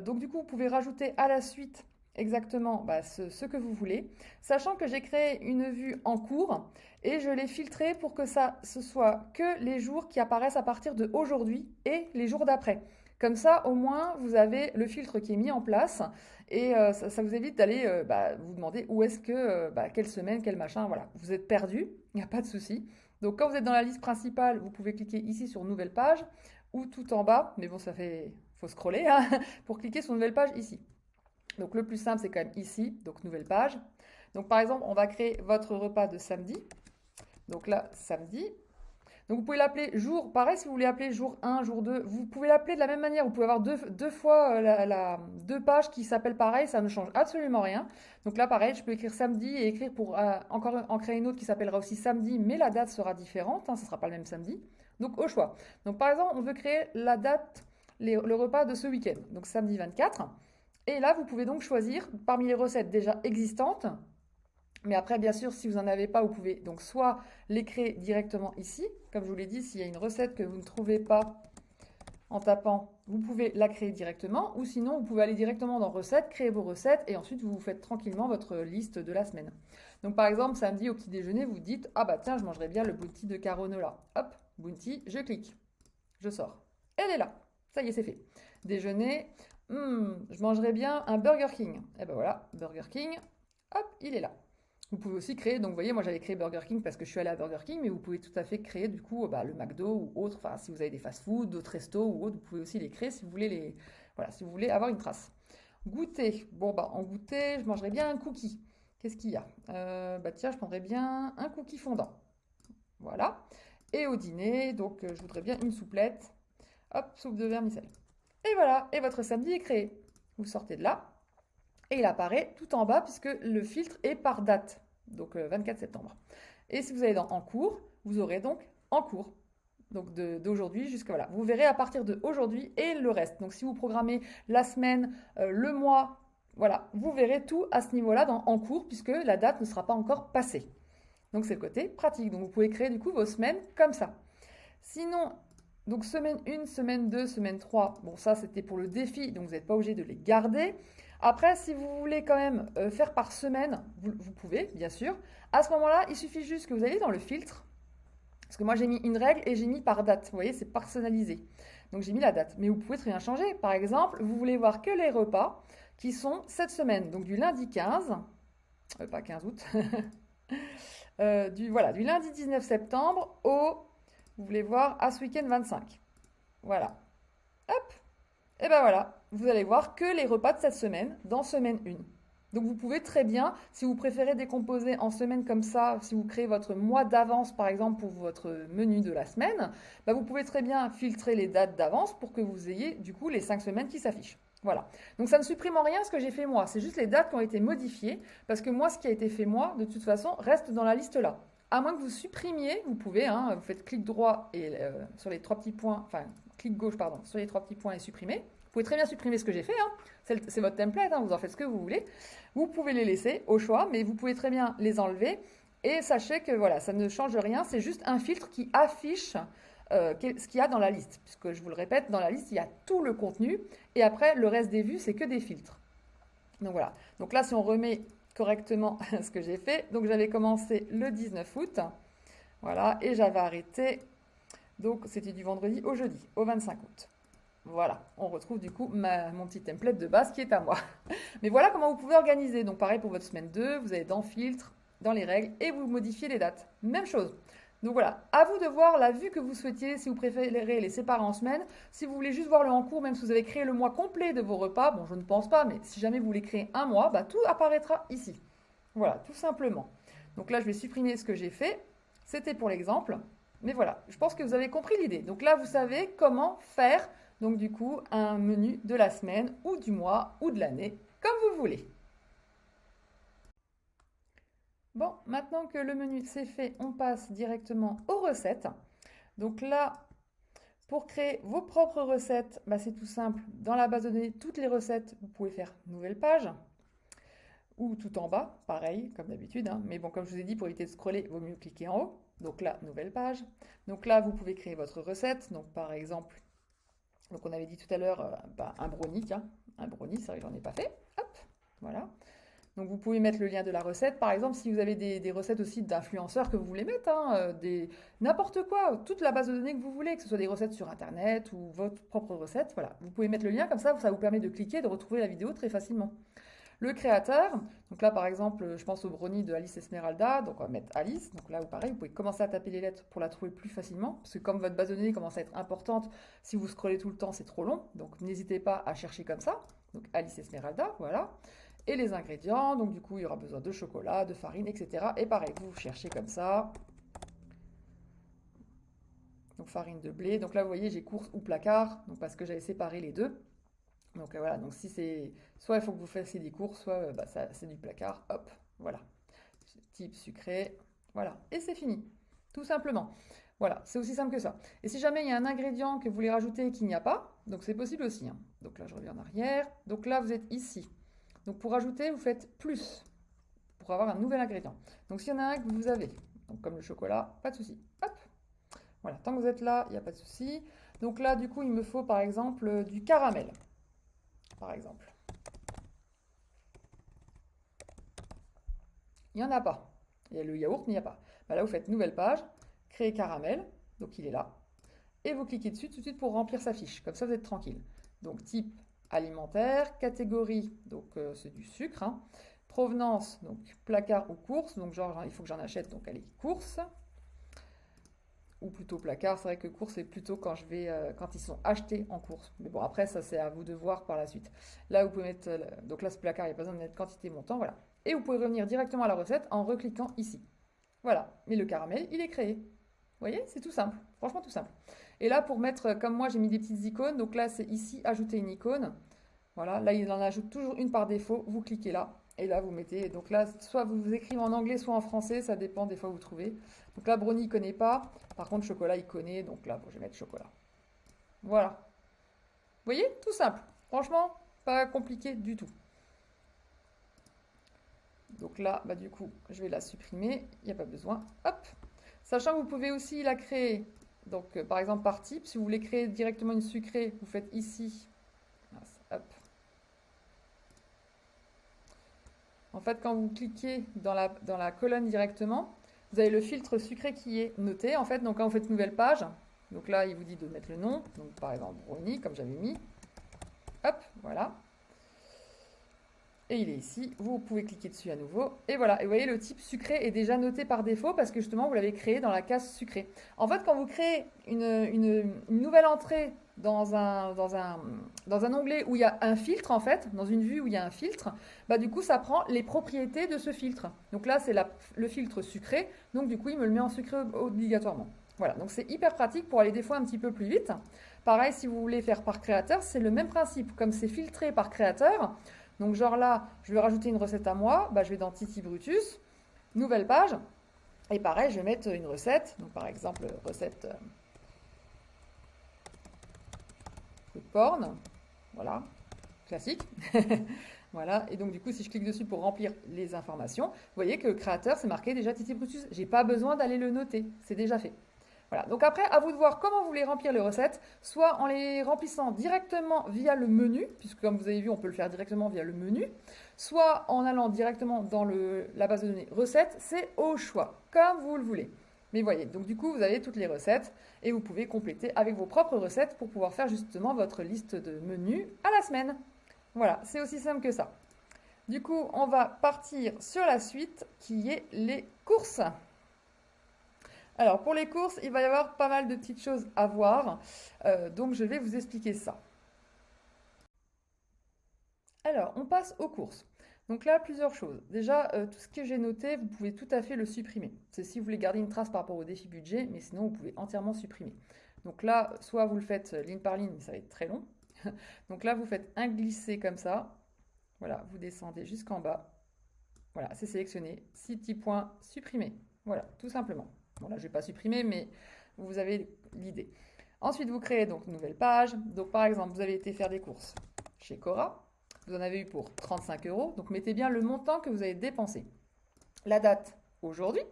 Speaker 1: Donc du coup, vous pouvez rajouter à la suite exactement ce que vous voulez, sachant que j'ai créé une vue en cours et je l'ai filtrée pour que ce soit que les jours qui apparaissent à partir de aujourd'hui et les jours d'après. Comme ça, au moins, vous avez le filtre qui est mis en place et ça vous évite d'aller vous demander où est-ce que, quelle semaine, quel machin, voilà. Vous êtes perdu, il n'y a pas de souci. Donc quand vous êtes dans la liste principale, vous pouvez cliquer ici sur Nouvelle page ou tout en bas, mais bon, faut scroller hein, pour cliquer sur Nouvelle page ici. Donc le plus simple, c'est quand même ici, donc Nouvelle page. Donc par exemple, on va créer votre repas de samedi. Donc là, samedi. Donc vous pouvez l'appeler jour, pareil si vous voulez appeler jour 1, jour 2, vous pouvez l'appeler de la même manière, vous pouvez avoir deux fois deux pages qui s'appellent pareil, ça ne change absolument rien. Donc là pareil, je peux écrire samedi et écrire pour encore en créer une autre qui s'appellera aussi samedi, mais la date sera différente, hein, ce ne sera pas le même samedi. Donc au choix. Donc par exemple, on veut créer la date, le repas de ce week-end, donc samedi 24. Et là, vous pouvez donc choisir parmi les recettes déjà existantes. Mais après, bien sûr, si vous n'en avez pas, vous pouvez donc soit les créer directement ici. Comme je vous l'ai dit, s'il y a une recette que vous ne trouvez pas en tapant, vous pouvez la créer directement. Ou sinon, vous pouvez aller directement dans Recettes, créer vos recettes et ensuite vous faites tranquillement votre liste de la semaine. Donc par exemple, samedi au petit déjeuner, vous dites « Ah bah tiens, je mangerais bien le bounty de caronola. » Hop, bounty, je clique. Je sors. Elle est là. Ça y est, c'est fait. Déjeuner, je mangerais bien un Burger King. Et ben voilà, Burger King, hop, il est là. Vous pouvez aussi créer, donc vous voyez, moi j'avais créé Burger King parce que je suis allée à Burger King, mais vous pouvez tout à fait créer du coup le McDo ou autre, enfin si vous avez des fast-food, d'autres restos ou autres, vous pouvez aussi les créer si vous voulez voilà, si vous voulez avoir une trace. Goûter, bon en goûter, je mangerais bien un cookie. Qu'est-ce qu'il y a tiens, je prendrais bien un cookie fondant. Voilà. Et au dîner, donc je voudrais bien une souplette. Hop, soupe de vermicelle. Et voilà, et votre samedi est créé. Vous sortez de là, et il apparaît tout en bas puisque le filtre est par date, donc 24 septembre. Et si vous allez dans En cours, vous aurez donc En cours, donc d'aujourd'hui jusqu'à voilà. Vous verrez à partir de aujourd'hui et le reste. Donc si vous programmez la semaine, le mois, voilà, vous verrez tout à ce niveau-là dans En cours puisque la date ne sera pas encore passée. Donc c'est le côté pratique. Donc vous pouvez créer du coup vos semaines comme ça. Sinon, donc semaine 1, semaine 2, semaine 3, bon ça c'était pour le défi, donc vous n'êtes pas obligé de les garder. Après, si vous voulez quand même faire par semaine, vous pouvez, bien sûr. À ce moment-là, il suffit juste que vous allez dans le filtre, parce que moi j'ai mis une règle et j'ai mis par date. Vous voyez, c'est personnalisé. Donc j'ai mis la date. Mais vous pouvez très bien changer. Par exemple, vous voulez voir que les repas qui sont cette semaine, donc du lundi 15, pas 15 août, du lundi 19 septembre vous voulez voir à ce week-end 25. Voilà. Hop. Et ben voilà, vous allez voir que les repas de cette semaine, dans semaine 1. Donc vous pouvez très bien, si vous préférez décomposer en semaines comme ça, si vous créez votre mois d'avance par exemple pour votre menu de la semaine, vous pouvez très bien filtrer les dates d'avance pour que vous ayez du coup les 5 semaines qui s'affichent. Voilà. Donc ça ne supprime en rien ce que j'ai fait moi, c'est juste les dates qui ont été modifiées, parce que moi ce qui a été fait moi, de toute façon, reste dans la liste là. À moins que vous supprimiez, vous pouvez, vous faites clic droit et sur les 3 petits points, enfin clic gauche pardon, sur les 3 petits points et supprimer. Vous pouvez très bien supprimer ce que j'ai fait, c'est votre template, vous en faites ce que vous voulez. Vous pouvez les laisser au choix, mais vous pouvez très bien les enlever. Et sachez que voilà, ça ne change rien, c'est juste un filtre qui affiche ce qu'il y a dans la liste. Puisque je vous le répète, dans la liste, il y a tout le contenu. Et après, le reste des vues, c'est que des filtres. Donc voilà. Donc là, si on remet correctement ce que j'ai fait, donc j'avais commencé le 19 août. Voilà, et j'avais arrêté, donc c'était du vendredi au jeudi, au 25 août. Voilà, on retrouve du coup mon petit template de base qui est à moi. Mais voilà comment vous pouvez organiser. Donc pareil pour votre semaine 2, vous allez dans Filtre, dans les règles, et vous modifiez les dates. Même chose. Donc voilà, à vous de voir la vue que vous souhaitiez, si vous préférez les séparer en semaines. Si vous voulez juste voir le en cours, même si vous avez créé le mois complet de vos repas, bon je ne pense pas, mais si jamais vous voulez créer un mois, tout apparaîtra ici. Voilà, tout simplement. Donc là je vais supprimer ce que j'ai fait. C'était pour l'exemple. Mais voilà, je pense que vous avez compris l'idée. Donc là vous savez comment faire donc du coup un menu de la semaine ou du mois ou de l'année, comme vous voulez. Bon, maintenant que le menu c'est fait, on passe directement aux recettes. Donc là, pour créer vos propres recettes, c'est tout simple. Dans la base de données, toutes les recettes, vous pouvez faire nouvelle page ou tout en bas, pareil, comme d'habitude. Mais bon, comme je vous ai dit, pour éviter de scroller, il vaut mieux cliquer en haut. Donc là, nouvelle page. Donc là, vous pouvez créer votre recette. Donc par exemple, donc on avait dit tout à l'heure un brownie, tiens. Un brownie, c'est vrai que j'en ai pas fait. Hop. Voilà. Donc vous pouvez mettre le lien de la recette. Par exemple, si vous avez des recettes aussi d'influenceurs que vous voulez mettre, hein, n'importe quoi, toute la base de données que vous voulez, que ce soit des recettes sur Internet ou votre propre recette, voilà. Vous pouvez mettre le lien, comme ça vous permet de cliquer et de retrouver la vidéo très facilement. Le créateur, donc là par exemple, je pense au brownie de Alice Esmeralda, donc on va mettre Alice, donc là pareil, vous pouvez commencer à taper les lettres pour la trouver plus facilement, parce que comme votre base de données commence à être importante, si vous scrollez tout le temps, c'est trop long, donc n'hésitez pas à chercher comme ça, donc Alice Esmeralda, voilà. Et les ingrédients, donc du coup il y aura besoin de chocolat, de farine, etc. Et pareil, vous cherchez comme ça, donc farine de blé, donc là vous voyez j'ai course ou placard, donc parce que j'avais séparé les deux. Donc voilà, donc si c'est, soit il faut que vous fassiez des courses, soit c'est du placard, hop, voilà. Type sucré, voilà, et c'est fini, tout simplement. Voilà, c'est aussi simple que ça. Et si jamais il y a un ingrédient que vous voulez rajouter et qu'il n'y a pas, donc c'est possible aussi, hein. Donc là je reviens en arrière, donc là vous êtes ici. Donc pour rajouter, vous faites plus, pour avoir un nouvel ingrédient. Donc s'il y en a un que vous avez, donc comme le chocolat, pas de souci, hop. Voilà, tant que vous êtes là, il n'y a pas de souci. Donc là du coup il me faut par exemple du caramel. Par exemple. Il n'y en a pas. Il y a le yaourt, mais il n'y a pas. Bah là, vous faites nouvelle page, créer caramel, donc il est là, et vous cliquez dessus tout de suite pour remplir sa fiche. Comme ça, vous êtes tranquille. Donc type alimentaire, catégorie, donc c'est du sucre, hein. Provenance, donc placard ou course, donc genre il faut que j'en achète, donc allez, course. Ou plutôt placard, c'est vrai que course c'est plutôt quand quand ils sont achetés en course. Mais bon après ça c'est à vous de voir par la suite. Là vous pouvez mettre, donc là ce placard il n'y a pas besoin de mettre quantité montant, voilà. Et vous pouvez revenir directement à la recette en recliquant ici. Voilà, mais le caramel il est créé. Vous voyez, c'est tout simple, franchement tout simple. Et là pour mettre, comme moi j'ai mis des petites icônes, donc là c'est ici ajouter une icône. Voilà, là il en ajoute toujours une par défaut, vous cliquez là. Et là, vous mettez, donc là, soit vous écrivez en anglais, soit en français, ça dépend des fois où vous trouvez. Donc là, brownie, il ne connaît pas. Par contre, chocolat, il connaît. Donc là, bon, je vais mettre chocolat. Voilà. Vous voyez, tout simple. Franchement, pas compliqué du tout. Donc là, bah, du coup, je vais la supprimer. Il n'y a pas besoin. Hop. Sachant que vous pouvez aussi la créer. Donc, par exemple, par type. Si vous voulez créer directement une sucrée, vous faites ici. Hop. En fait, quand vous cliquez dans la colonne directement, vous avez le filtre sucré qui est noté. En fait, donc quand vous faites une nouvelle page, donc là, il vous dit de mettre le nom. Donc par exemple, brownie, comme j'avais mis. Hop, voilà. Et il est ici. Vous pouvez cliquer dessus à nouveau. Et voilà. Et vous voyez, le type sucré est déjà noté par défaut parce que justement, vous l'avez créé dans la case sucré. En fait, quand vous créez une nouvelle entrée dans un onglet où il y a un filtre, en fait, dans une vue où il y a un filtre, bah, du coup, ça prend les propriétés de ce filtre. Donc là, c'est le filtre sucré. Donc du coup, il me le met en sucré obligatoirement. Voilà, donc c'est hyper pratique pour aller des fois un petit peu plus vite. Pareil, si vous voulez faire par créateur, c'est le même principe. Comme c'est filtré par créateur, donc genre là, je vais rajouter une recette à moi, bah, je vais dans Titi Brutus, nouvelle page, et pareil, je vais mettre une recette, donc par exemple, recette food porn, voilà, classique. Voilà, et donc du coup, si je clique dessus pour remplir les informations, vous voyez que le créateur, c'est marqué déjà Titi Brutus. J'ai pas besoin d'aller le noter, c'est déjà fait. Voilà, donc après, à vous de voir comment vous voulez remplir les recettes, soit en les remplissant directement via le menu, puisque comme vous avez vu, on peut le faire directement via le menu, soit en allant directement dans la base de données recettes, c'est au choix, comme vous le voulez. Mais voyez, donc du coup, vous avez toutes les recettes et vous pouvez compléter avec vos propres recettes pour pouvoir faire justement votre liste de menus à la semaine. Voilà, c'est aussi simple que ça. Du coup, on va partir sur la suite qui est les courses. Alors, pour les courses, il va y avoir pas mal de petites choses à voir. Donc, je vais vous expliquer ça. Alors, on passe aux courses. Donc là, plusieurs choses. Déjà, tout ce que j'ai noté, vous pouvez tout à fait le supprimer. C'est si vous voulez garder une trace par rapport au défi budget, mais sinon, vous pouvez entièrement supprimer. Donc là, soit vous le faites ligne par ligne, mais ça va être très long. Donc là, vous faites un glisser comme ça. Voilà, vous descendez jusqu'en bas. Voilà, c'est sélectionné. 6 petits points, supprimer. Voilà, tout simplement. Bon, là, je ne vais pas supprimer, mais vous avez l'idée. Ensuite, vous créez donc une nouvelle page. Donc, par exemple, vous avez été faire des courses chez Cora. Vous en avez eu pour 35 €. Donc, mettez bien le montant que vous avez dépensé. La date, aujourd'hui.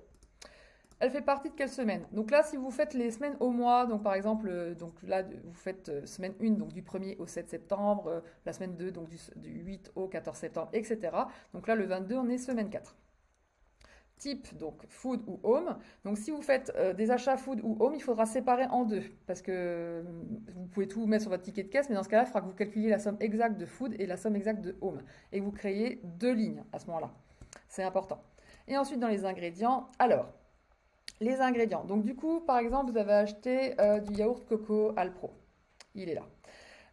Speaker 1: elle fait partie de quelle semaine? Donc là, si vous faites les semaines au mois, donc par exemple, donc là, vous faites semaine 1, donc du 1er au 7 septembre, la semaine 2, donc du 8 au 14 septembre, etc. Donc là, le 22, on est semaine 4. Type, donc food ou home. Donc si vous faites des achats food ou home, il faudra séparer en deux parce que vous pouvez tout mettre sur votre ticket de caisse, mais dans ce cas-là, il faudra que vous calculiez la somme exacte de food et la somme exacte de home et que vous créez deux lignes à ce moment-là. C'est important. Et ensuite, dans les ingrédients, alors, les ingrédients. Donc du coup, par exemple, vous avez acheté du yaourt coco Alpro. Il est là.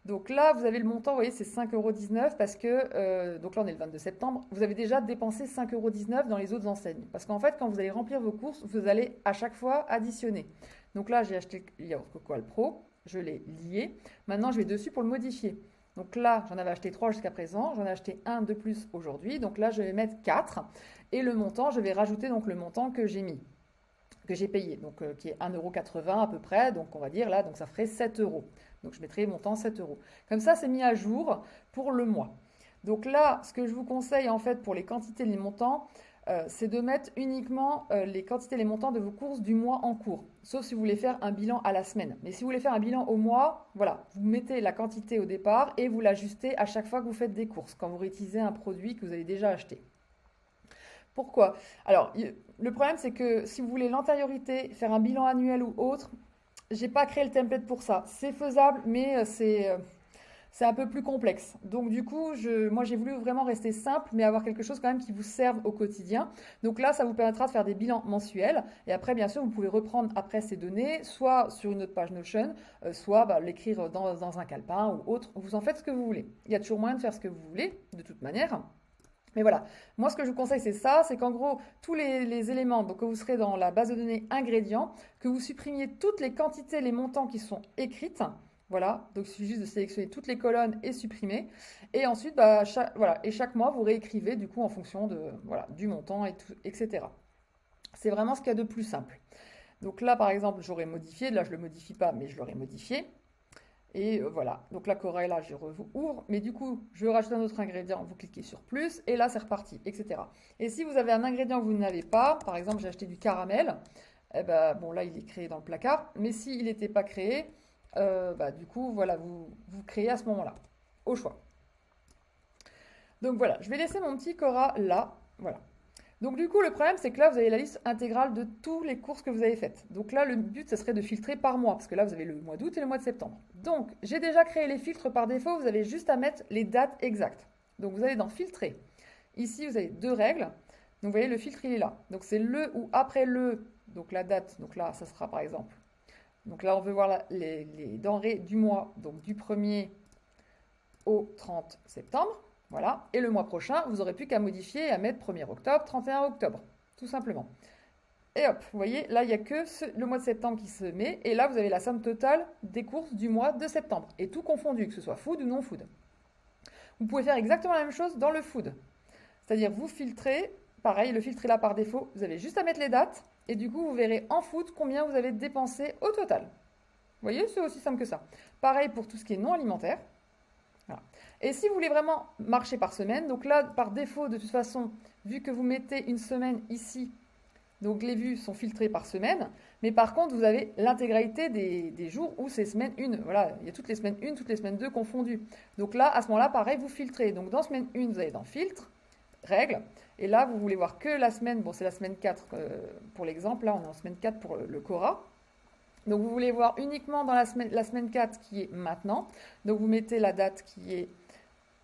Speaker 1: Donc là, vous avez le montant, vous voyez, c'est 5,19 € parce que, donc là on est le 22 septembre, vous avez déjà dépensé 5,19 € dans les autres enseignes. Parce qu'en fait, quand vous allez remplir vos courses, vous allez à chaque fois additionner. Donc là, j'ai acheté le yaourt coco Alpro, je l'ai lié. Maintenant, je vais dessus pour le modifier. Donc là, j'en avais acheté 3 jusqu'à présent, j'en ai acheté un de plus aujourd'hui. Donc là, je vais mettre 4. Et le montant, je vais rajouter donc le montant que j'ai mis, que j'ai payé, donc qui est 1,80 € à peu près, donc on va dire là, donc ça ferait 7 €. Donc je mettrai montant 7 €. Comme ça, c'est mis à jour pour le mois. Donc là, ce que je vous conseille en fait pour les quantités et les montants, c'est de mettre uniquement les quantités et les montants de vos courses du mois en cours. Sauf si vous voulez faire un bilan à la semaine. Mais si vous voulez faire un bilan au mois, voilà, vous mettez la quantité au départ et vous l'ajustez à chaque fois que vous faites des courses, quand vous réutilisez un produit que vous avez déjà acheté. Pourquoi? Alors, le problème, c'est que si vous voulez l'antériorité, faire un bilan annuel ou autre, j'ai pas créé le template pour ça. C'est faisable, mais c'est un peu plus complexe. Donc du coup, moi j'ai voulu vraiment rester simple, mais avoir quelque chose quand même qui vous serve au quotidien. Donc là, ça vous permettra de faire des bilans mensuels. Et après, bien sûr, vous pouvez reprendre après ces données, soit sur une autre page Notion, soit l'écrire dans un calepin ou autre. Vous en faites ce que vous voulez. Il y a toujours moyen de faire ce que vous voulez, de toute manière. Mais voilà, moi ce que je vous conseille c'est ça, c'est qu'en gros tous les éléments, donc que vous serez dans la base de données ingrédients, que vous supprimiez toutes les quantités, les montants qui sont écrites, voilà, donc il suffit juste de sélectionner toutes les colonnes et supprimer, et ensuite chaque mois vous réécrivez du coup en fonction de, voilà, du montant et tout, etc. C'est vraiment ce qu'il y a de plus simple. Donc là par exemple j'aurais modifié, là je ne le modifie pas mais je l'aurais modifié. Et voilà, donc la corail là, je rouvre, mais du coup, je rajoute un autre ingrédient, vous cliquez sur plus, et là c'est reparti, etc. Et si vous avez un ingrédient que vous n'avez pas, par exemple j'ai acheté du caramel, eh ben, bon là il est créé dans le placard, mais s'il n'était pas créé, du coup voilà, vous créez à ce moment-là, au choix. Donc voilà, je vais laisser mon petit Cora là, voilà. Donc du coup, le problème, c'est que là, vous avez la liste intégrale de toutes les courses que vous avez faites. Donc là, le but, ce serait de filtrer par mois, parce que là, vous avez le mois d'août et le mois de septembre. Donc, j'ai déjà créé les filtres par défaut, vous avez juste à mettre les dates exactes. Donc vous allez dans Filtrer. Ici, vous avez deux règles. Donc vous voyez, le filtre, il est là. Donc c'est le ou après le, donc la date. Donc là, ça sera par exemple. Donc là, on veut voir les denrées du mois, donc du 1er au 30 septembre. Voilà, et le mois prochain, vous n'aurez plus qu'à modifier et à mettre 1er octobre, 31 octobre, tout simplement. Et hop, vous voyez, là, il n'y a que le mois de septembre qui se met, et là, vous avez la somme totale des courses du mois de septembre, et tout confondu, que ce soit food ou non food. Vous pouvez faire exactement la même chose dans le food. C'est-à-dire, vous filtrez, pareil, le filtre est là par défaut, vous avez juste à mettre les dates, et du coup, vous verrez en food combien vous avez dépensé au total. Vous voyez, c'est aussi simple que ça. Pareil pour tout ce qui est non alimentaire. Voilà. Et si vous voulez vraiment marcher par semaine, donc là, par défaut, de toute façon, vu que vous mettez une semaine ici, donc les vues sont filtrées par semaine, mais par contre, vous avez l'intégralité des jours où c'est semaine 1. Voilà, il y a toutes les semaines 1, toutes les semaines 2 confondues. Donc là, à ce moment-là, pareil, vous filtrez. Donc dans semaine 1, vous allez dans Filtre, Règles, et là, vous voulez voir que la semaine, bon, c'est la semaine 4 pour l'exemple, là, on est en semaine 4 pour le Cora. Donc vous voulez voir uniquement dans la semaine 4 qui est maintenant. Donc vous mettez la date qui est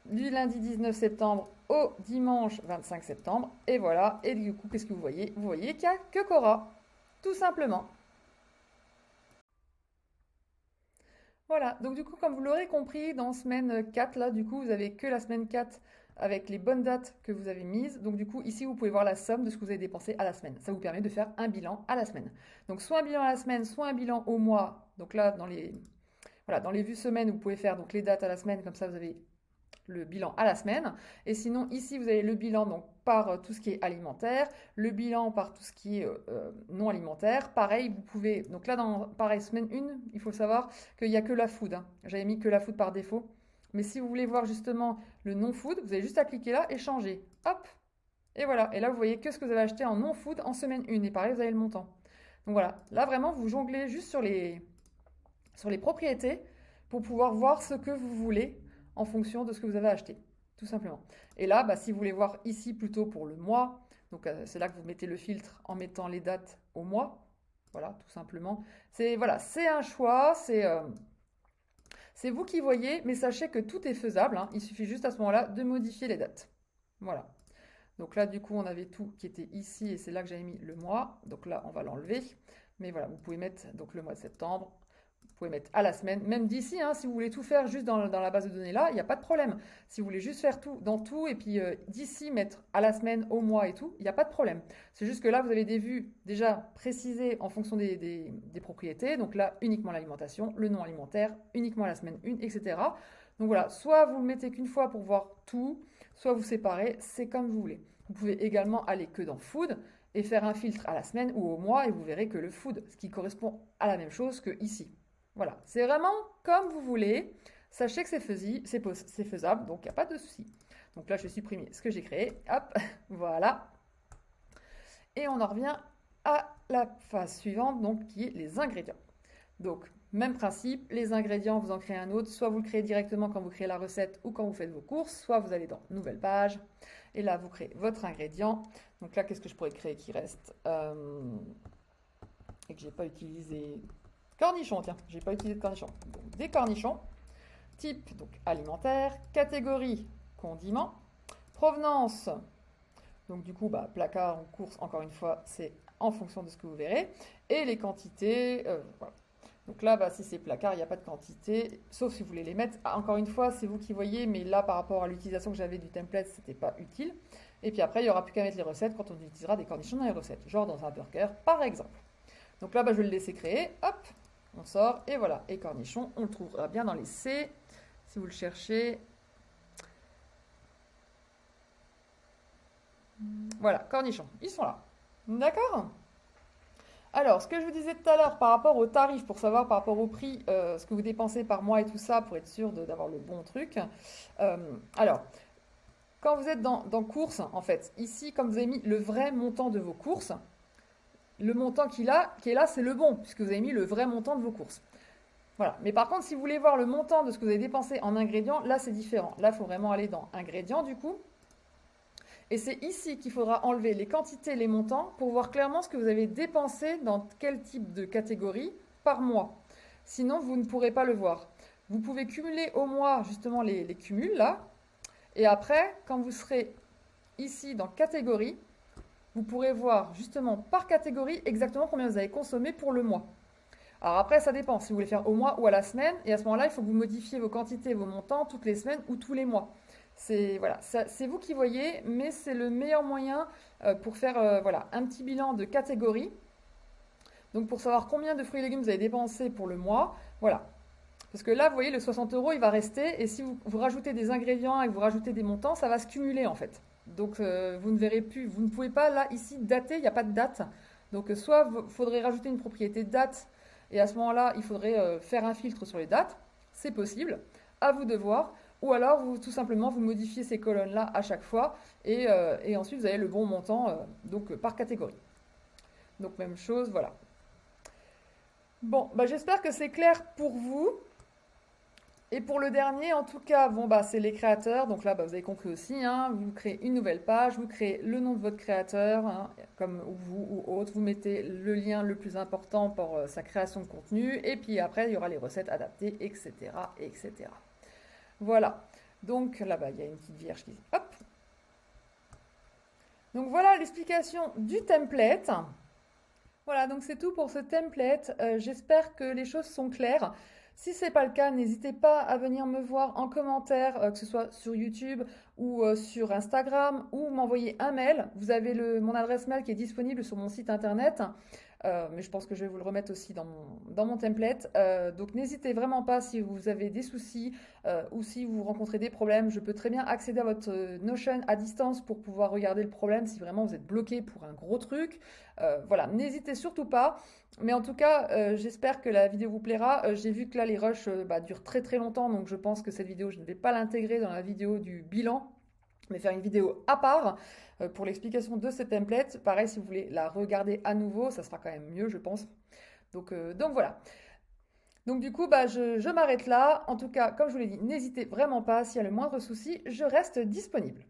Speaker 1: du lundi 19 septembre au dimanche 25 septembre. Et voilà. Et du coup, qu'est-ce que vous voyez? Vous voyez qu'il n'y a que Cora. Tout simplement. Voilà. Donc du coup, comme vous l'aurez compris, dans semaine 4, là, du coup, vous avez que la semaine 4 avec les bonnes dates que vous avez mises. Donc du coup, ici, vous pouvez voir la somme de ce que vous avez dépensé à la semaine. Ça vous permet de faire un bilan à la semaine. Donc soit un bilan à la semaine, soit un bilan au mois. Donc là, dans les vues semaines, vous pouvez faire donc les dates à la semaine. Comme ça, vous avez le bilan à la semaine. Et sinon, ici, vous avez le bilan donc, par tout ce qui est alimentaire, le bilan par tout ce qui est non alimentaire. Pareil, vous pouvez... Donc là, pareil, semaine 1, il faut savoir qu'il n'y a que la food. Hein. J'avais mis que la food par défaut. Mais si vous voulez voir justement le non-food, vous avez juste à cliquer là et changer. Hop! Et voilà. Et là, vous voyez que ce que vous avez acheté en non-food en semaine 1. Et pareil, vous avez le montant. Donc voilà, là vraiment, vous jonglez juste sur les propriétés pour pouvoir voir ce que vous voulez en fonction de ce que vous avez acheté, tout simplement. Et là, bah, si vous voulez voir ici plutôt pour le mois, donc c'est là que vous mettez le filtre en mettant les dates au mois. Voilà, tout simplement. Voilà, c'est un choix, c'est vous qui voyez, mais sachez que tout est faisable, hein. Il suffit juste à ce moment-là de modifier les dates. Voilà. Donc là, du coup, on avait tout qui était ici et c'est là que j'avais mis le mois. Donc là, on va l'enlever. Mais voilà, vous pouvez mettre donc le mois de septembre. Vous pouvez mettre à la semaine, même d'ici, hein, si vous voulez tout faire juste dans la base de données là, il n'y a pas de problème. Si vous voulez juste faire tout dans tout et puis d'ici mettre à la semaine, au mois et tout, il n'y a pas de problème. C'est juste que là, vous avez des vues déjà précisées en fonction des propriétés. Donc là, uniquement l'alimentation, le nom alimentaire, uniquement la semaine 1, etc. Donc voilà, soit vous le mettez qu'une fois pour voir tout, soit vous séparez, c'est comme vous voulez. Vous pouvez également aller que dans Food et faire un filtre à la semaine ou au mois et vous verrez que le Food, ce qui correspond à la même chose que ici. Voilà, c'est vraiment comme vous voulez. Sachez que c'est faisable, donc il n'y a pas de souci. Donc là, je vais supprimer ce que j'ai créé. Hop, voilà. Et on en revient à la phase suivante, donc qui est les ingrédients. Donc, même principe, les ingrédients, vous en créez un autre. Soit vous le créez directement quand vous créez la recette ou quand vous faites vos courses, soit vous allez dans Nouvelle page. Et là, vous créez votre ingrédient. Donc là, qu'est-ce que je pourrais créer qui reste et que j'ai pas utilisé? Cornichons, tiens, j'ai pas utilisé de cornichons. Donc, des cornichons. Type, donc alimentaire. Catégorie, condiments. Provenance, donc du coup, bah, placard ou course, encore une fois, c'est en fonction de ce que vous verrez. Et les quantités, voilà. Donc là, bah, si c'est placard, il n'y a pas de quantité, sauf si vous voulez les mettre. Ah, encore une fois, c'est vous qui voyez, mais là, par rapport à l'utilisation que j'avais du template, ce n'était pas utile. Et puis après, il n'y aura plus qu'à mettre les recettes quand on utilisera des cornichons dans les recettes, genre dans un burger, par exemple. Donc là, bah, je vais le laisser créer. Hop, on sort, et voilà. Et cornichons, on le trouvera bien dans les C, si vous le cherchez. Voilà, cornichons, ils sont là. D'accord? Alors, ce que je vous disais tout à l'heure par rapport au tarif, pour savoir par rapport au prix, ce que vous dépensez par mois et tout ça, pour être sûr d'avoir le bon truc. Euh, alors, quand vous êtes dans courses, en fait, ici, comme vous avez mis le vrai montant de vos courses, le montant qui est là, c'est le bon, puisque vous avez mis le vrai montant de vos courses. Voilà. Mais par contre, si vous voulez voir le montant de ce que vous avez dépensé en ingrédients, là, c'est différent. Là, il faut vraiment aller dans ingrédients, du coup. Et c'est ici qu'il faudra enlever les quantités, les montants, pour voir clairement ce que vous avez dépensé dans quel type de catégorie par mois. Sinon, vous ne pourrez pas le voir. Vous pouvez cumuler au mois justement les cumuls là. Et après, quand vous serez ici dans catégorie, vous pourrez voir justement par catégorie exactement combien vous avez consommé pour le mois. Alors après, ça dépend si vous voulez faire au mois ou à la semaine. Et à ce moment-là, il faut que vous modifiez vos quantités, vos montants toutes les semaines ou tous les mois. C'est voilà, c'est vous qui voyez, mais c'est le meilleur moyen pour faire voilà, un petit bilan de catégorie. Donc pour savoir combien de fruits et légumes vous avez dépensé pour le mois, voilà. Parce que là, vous voyez, le 60 euros, il va rester. Et si vous rajoutez des ingrédients et que vous rajoutez des montants, ça va se cumuler en fait. Donc vous ne verrez plus, vous ne pouvez pas là, ici, dater, il n'y a pas de date. Donc soit il faudrait rajouter une propriété de date, et à ce moment-là, il faudrait faire un filtre sur les dates. C'est possible, à vous de voir. Ou alors, tout simplement, vous modifiez ces colonnes-là à chaque fois, et ensuite, vous avez le bon montant donc par catégorie. Donc même chose, voilà. Bon, bah, j'espère que c'est clair pour vous. Et pour le dernier, en tout cas, bon, bah, c'est les créateurs. Donc là, bah, vous avez compris aussi, hein, vous créez une nouvelle page, vous créez le nom de votre créateur, hein, comme vous ou autre. Vous mettez le lien le plus important pour sa création de contenu. Et puis après, il y aura les recettes adaptées, etc., etc. Voilà. Donc là-bas, il y a une petite vierge qui... Hop. Donc voilà l'explication du template. Voilà, donc c'est tout pour ce template. J'espère que les choses sont claires. Si ce n'est pas le cas, n'hésitez pas à venir me voir en commentaire, que ce soit sur YouTube ou sur Instagram, ou m'envoyer un mail. Vous avez mon adresse mail qui est disponible sur mon site internet. Mais je pense que je vais vous le remettre aussi dans mon template. Donc n'hésitez vraiment pas si vous avez des soucis ou si vous rencontrez des problèmes. Je peux très bien accéder à votre Notion à distance pour pouvoir regarder le problème si vraiment vous êtes bloqué pour un gros truc. Voilà, n'hésitez surtout pas. Mais en tout cas, j'espère que la vidéo vous plaira. J'ai vu que là, les rushs durent très très longtemps, donc je pense que cette vidéo, je ne vais pas l'intégrer dans la vidéo du bilan. mais faire une vidéo à part pour l'explication de ce template. Pareil, si vous voulez la regarder à nouveau, ça sera quand même mieux, je pense. Donc voilà. Donc du coup, bah, je m'arrête là. En tout cas, comme je vous l'ai dit, n'hésitez vraiment pas. S'il y a le moindre souci, je reste disponible.